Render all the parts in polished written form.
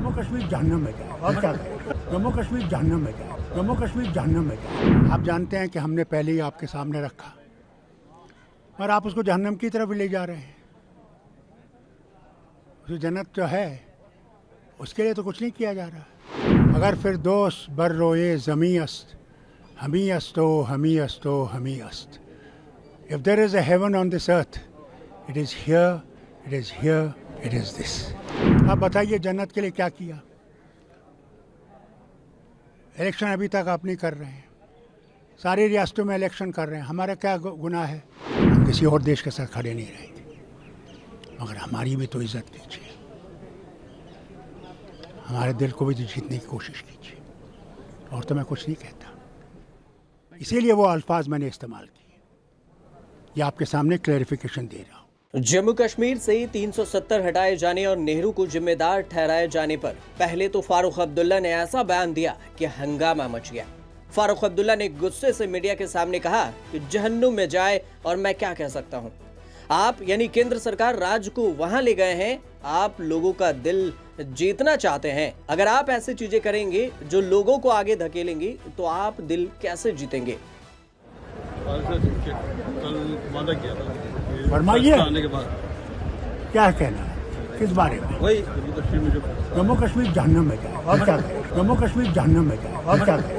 जम्मू कश्मीर जहन्नम में जाए और क्या करें? जम्मू कश्मीर जहन्नम में जाए, जम्मू कश्मीर जहन्नम में जाए। आप जानते हैं कि हमने पहले ही आपके सामने रखा और आप उसको जहन्नम की तरफ ले जा रहे हैं। जो जन्नत जो है उसके लिए तो कुछ नहीं किया जा रहा। अगर फिर दोस्त बर रोए ज़मी अस्त, हमी अस्तो हमी अस्तो हमी अस्त। If there is a heaven on this earth, it is here, it is here, it is this. आप बताइए जन्नत के लिए क्या किया? इलेक्शन अभी तक आप नहीं कर रहे हैं। सारी रियासतों में इलेक्शन कर रहे हैं। हमारा क्या गुनाह है? हम किसी और देश के साथ खड़े नहीं रहेंगे, मगर हमारी भी तो इज्जत कीजिए, हमारे दिल को भी तो जीतने की कोशिश कीजिए। और तो मैं कुछ नहीं कहता, इसीलिए वो अल्फाज मैंने इस्तेमाल किए। ये आपके सामने क्लैरिफिकेशन दे रहा हूँ। जम्मू कश्मीर से 370 हटाए जाने और नेहरू को जिम्मेदार ठहराए जाने पर पहले तो फारूक अब्दुल्ला ने ऐसा बयान दिया कि हंगामा मच गया। फारूक अब्दुल्ला ने गुस्से से मीडिया के सामने कहा कि जहन्नुम में जाए और मैं क्या कह सकता हूँ। आप यानी केंद्र सरकार राज्य को वहां ले गए हैं, आप लोगों का दिल जीतना चाहते हैं। अगर आप ऐसी चीजें करेंगे जो लोगों को आगे धकेलेंगे तो आप दिल कैसे जीतेंगे? कल वादा किया था फरमाइए, आने के बाद क्या कहना है, किस बारे में? वही जम्मू कश्मीर में जो जम्मू कश्मीर जहन्नम में जाए और क्या करें? जम्मू कश्मीर जहन्नम में जाए और क्या करें?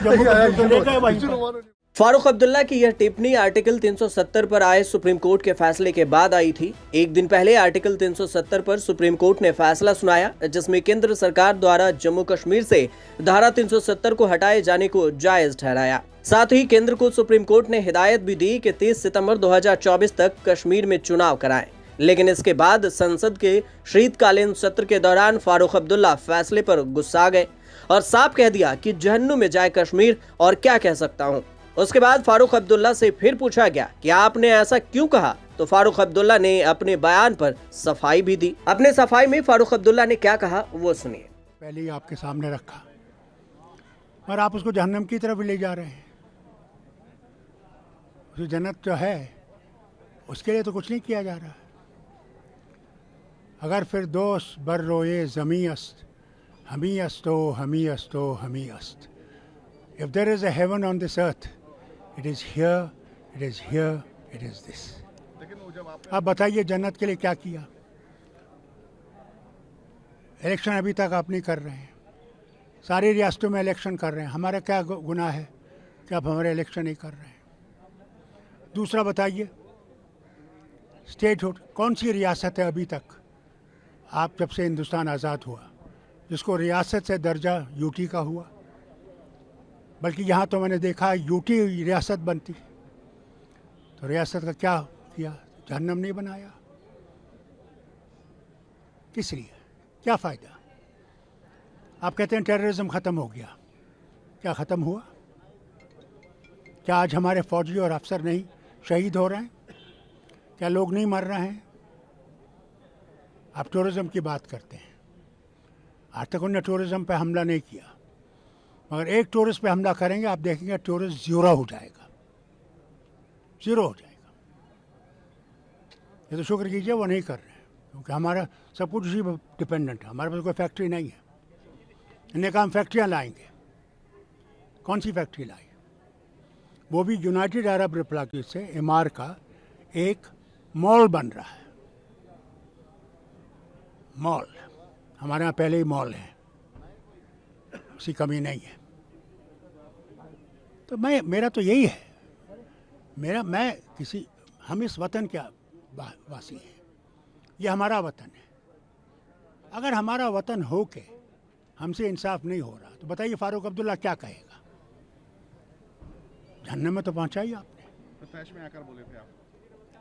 जम्मू कश्मीर तो ले गए वहीं पर। फारूक अब्दुल्ला की यह टिप्पणी आर्टिकल 370 पर आए सुप्रीम कोर्ट के फैसले के बाद आई थी। एक दिन पहले आर्टिकल 370 पर सुप्रीम कोर्ट ने फैसला सुनाया, जिसमें केंद्र सरकार द्वारा जम्मू कश्मीर से धारा 370 को हटाए जाने को जायज ठहराया। साथ ही केंद्र को सुप्रीम कोर्ट ने हिदायत भी दी कि 30 सितंबर 2024 तक कश्मीर में चुनाव कराएं। लेकिन इसके बाद संसद के शीतकालीन सत्र के दौरान फारूक अब्दुल्ला फैसले पर गुस्सा गए और साफ कह दिया कि जहन्नुम में जाए कश्मीर और क्या कह सकता हूं। उसके बाद फारूक अब्दुल्ला से फिर पूछा गया कि आपने ऐसा क्यों कहा, तो फारूक अब्दुल्ला ने अपने बयान पर सफाई भी दी। अपने सफाई में फारूक अब्दुल्ला ने क्या कहा वो सुनिए। पहले ही आपके सामने रखा और आप उसको जहन्नम की तरफ ले जा रहे हैं। जो जन्नत जो है उसके लिए तो कुछ नहीं किया जा रहा। अगर फिर दोस्त बर रोए ज़मी अस्त, हमी अस्तो हमी अस्तो हमी अस्त। If there is a heaven on this earth, it is here, it is here, it is this. आप बताइए जन्नत के लिए क्या किया? इलेक्शन अभी तक आप नहीं कर रहे हैं। सारी रियासतों में इलेक्शन कर रहे हैं। हमारा क्या गुनाह है कि आप हमारे इलेक्शन नहीं कर रहे हैं? दूसरा बताइए, स्टेटहुड कौन सी रियासत है अभी तक, आप जब से हिंदुस्तान आज़ाद हुआ, जिसको रियासत से दर्जा यूटी का हुआ? बल्कि यहाँ तो मैंने देखा यूटी रियासत बनती, तो रियासत का क्या किया? जहन्नम नहीं बनाया। किस लिए? क्या फ़ायदा? आप कहते हैं टेररिज्म ख़त्म हो गया। क्या ख़त्म हुआ? क्या आज हमारे फौजी और अफसर नहीं शहीद हो रहे हैं? क्या लोग नहीं मर रहे हैं? आप टूरिज़्म की बात करते हैं। आज तक उन्होंने टूरिज़्म पे हमला नहीं किया, मगर एक टूरिस्ट पे हमला करेंगे, आप देखेंगे टूरिस्ट ज़ीरो हो जाएगा, ज़ीरो हो जाएगा। ये तो शुक्र कीजिए वो नहीं कर रहे हैं, क्योंकि हमारा सब कुछ उसी पर डिपेंडेंट है। हमारे पास कोई फैक्ट्री नहीं है। इन्हें कहा हम फैक्ट्रियाँ लाएंगे। कौन सी फैक्ट्री लाई? वो भी यूनाइटेड अरब रिपब्लिक से एमआर का एक मॉल बन रहा है। मॉल, हमारे यहाँ पहले ही मॉल है, उसकी कमी नहीं है। तो मेरा तो यही है, हम इस वतन के वासी हैं। ये हमारा वतन है। अगर हमारा वतन हो के हमसे इंसाफ नहीं हो रहा, तो बताइए फारूक अब्दुल्ला क्या कहेगा? जहन्नम में तो पहुंचाई आपने। तैश में आकर बोले थे आप।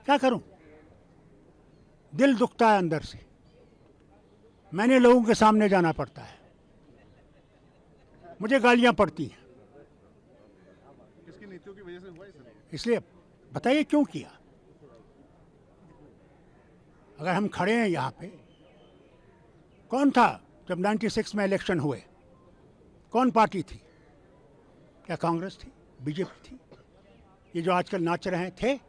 क्या करूं? दिल दुखता है अंदर से। मैंने लोगों के सामने जाना पड़ता है, मुझे गालियां पड़ती हैं। किसकी नीतियों की वजह से हुआ है? इसलिए बताइए क्यों किया? अगर हम खड़े हैं यहाँ पे, कौन था जब 96 में इलेक्शन हुए? कौन पार्टी थी? क्या कांग्रेस थी? बीजेपी थी? ये जो आजकल नाच रहे थे,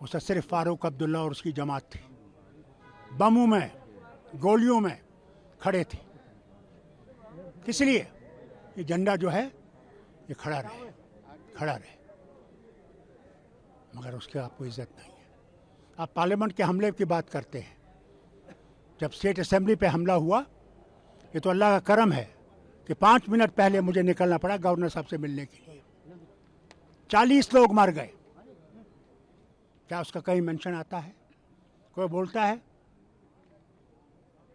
उसका सिर्फ फारूक अब्दुल्ला और उसकी जमात थी। बमों में, गोलियों में खड़े थे। किस लिए? ये झंडा जो है ये खड़ा रहे, मगर उसकी आपको इज्जत नहीं है। आप पार्लियामेंट के हमले की बात करते हैं। जब स्टेट असेंबली पे हमला हुआ, ये तो अल्लाह का करम है कि 5 मिनट पहले मुझे निकलना पड़ा गवर्नर साहब से मिलने के लिए। 40 लोग मर गए। क्या उसका कहीं मेंशन आता है? कोई बोलता है?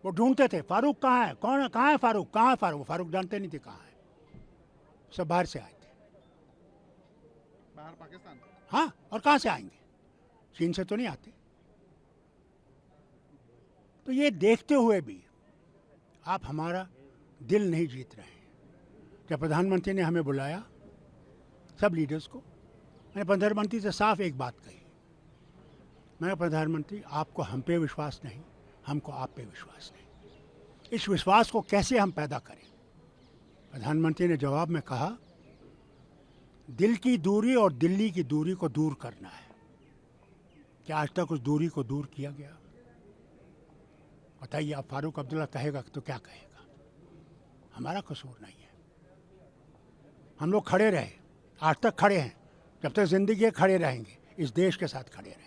वो ढूंढते थे फारूक कहाँ है, कौन है, कहाँ है फारूक, कहाँ है फारूक? फारूक जानते नहीं थे कहाँ है। सब बाहर से आए थे। बाहर पाकिस्तान। हाँ, और कहाँ से आएंगे? चीन से तो नहीं आते। तो ये देखते हुए भी आप हमारा दिल नहीं जीत रहे हैं। जब प्रधानमंत्री ने हमें बुलाया, सब लीडर्स को, मैंने प्रधानमंत्री से साफ एक बात कही। मैंने प्रधानमंत्री, आपको हम पे विश्वास नहीं, हमको आप पे विश्वास नहीं। इस विश्वास को कैसे हम पैदा करें? प्रधानमंत्री ने जवाब में कहा, दिल की दूरी और दिल्ली की दूरी को दूर करना है। क्या आज तक उस दूरी को दूर किया गया? बताइए। आप फारूक अब्दुल्ला कहेगा तो क्या कहेगा? हमारा कसूर नहीं है। हम लोग खड़े रहे, आज तक खड़े हैं, जब तक जिंदगी है खड़े रहेंगे, इस देश के साथ खड़े रहेंगे।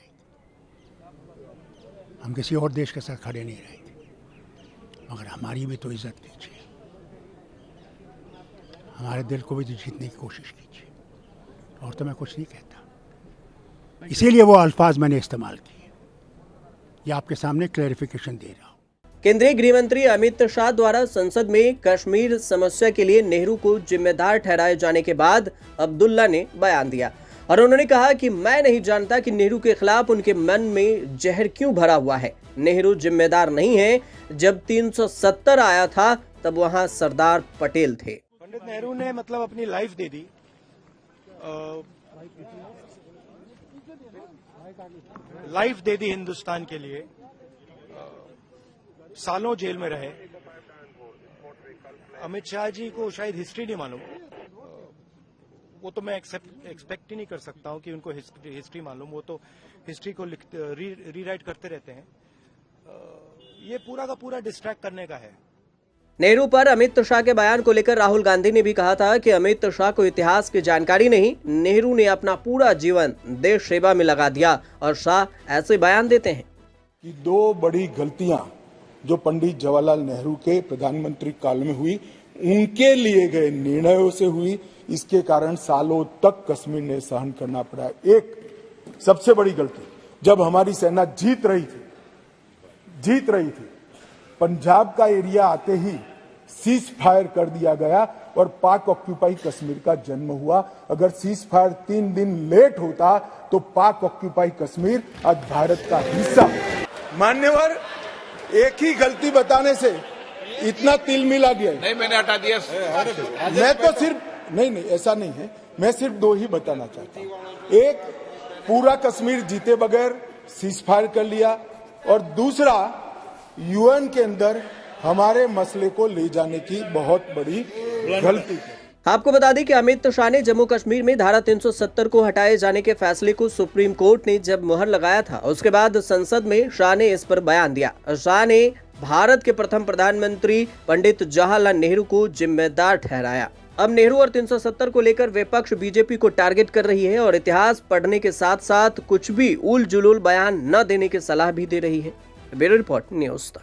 हम किसी और देश के साथ खड़े नहीं रहेंगे। मगर हमारी भी तो इज्जत कीजिए, हमारे दिल को भी तो जीतने की कोशिश कीजिए। और तो मैं कुछ नहीं कहता, इसीलिए वो अल्फाज मैंने इस्तेमाल किए। ये आपके सामने क्लैरिफिकेशन दे रहा हूँ। केंद्रीय गृह मंत्री अमित शाह द्वारा संसद में कश्मीर समस्या के लिए नेहरू को जिम्मेदार ठहराए जाने के बाद अब्दुल्ला ने बयान दिया और उन्होंने कहा कि मैं नहीं जानता कि नेहरू के खिलाफ उनके मन में जहर क्यों भरा हुआ है। नेहरू जिम्मेदार नहीं है। जब 370 आया था तब वहां सरदार पटेल थे। पंडित नेहरू ने मतलब अपनी लाइफ दे दी, हिंदुस्तान के लिए। सालों जेल में रहे। अमित शाह जी को शायद हिस्ट्री नहीं मालूम, वो तो मैं एक्सपेक्ट ही नहीं कर सकता हूं कि उनको हिस्ट्री मालूम। वो तो हिस्ट्री को रीराइट करते रहते हैं। ये पूरा का पूरा डिस्ट्रैक्ट करने का है। नेहरू पर अमित शाह के बयान को लेकर राहुल गांधी ने भी कहा था कि अमित शाह को इतिहास की जानकारी नहीं, नेहरू ने अपना पूरा जीवन देश सेवा में लगा दिया और शाह ऐसे बयान देते हैं कि 2 बड़ी गलतियां जो पंडित जवाहरलाल नेहरू के प्रधानमंत्री काल में हुई, उनके लिए गए निर्णयों से हुई। इसके कारण सालों तक कश्मीर ने सहन करना पड़ा। एक सबसे बड़ी गलती, जब हमारी सेना जीत रही थी, पंजाब का एरिया आते ही सीज फायर कर दिया गया और पाक ऑक्यूपाई कश्मीर का जन्म हुआ। अगर सीज फायर 3 दिन लेट होता तो पाक ऑक्यूपाई कश्मीर आज भारत का हिस्सा। मान्यवर, एक ही गलती बताने से इतना तिल मिला गया। नहीं, मैंने हटा दिया। मैं तो सिर्फ नहीं, ऐसा नहीं है। मैं सिर्फ 2 ही बताना चाहता हूं। एक, पूरा कश्मीर जीते बगैर सीज फायर कर लिया, और दूसरा, यूएन के अंदर हमारे मसले को ले जाने की बहुत बड़ी गलती है। आपको बता दें कि अमित शाह ने जम्मू कश्मीर में धारा 370 को हटाए जाने के फैसले को सुप्रीम कोर्ट ने जब मुहर लगाया था, उसके बाद संसद में शाह ने इस पर बयान दिया। शाह ने भारत के प्रथम प्रधानमंत्री पंडित जवाहरलाल नेहरू को जिम्मेदार ठहराया। अब नेहरू और 370 को लेकर विपक्ष बीजेपी को टारगेट कर रही है और इतिहास पढ़ने के साथ साथ कुछ भी उल जुलूल बयान न देने की सलाह भी दे रही है। ब्यूरो रिपोर्ट, न्यूज़ तक।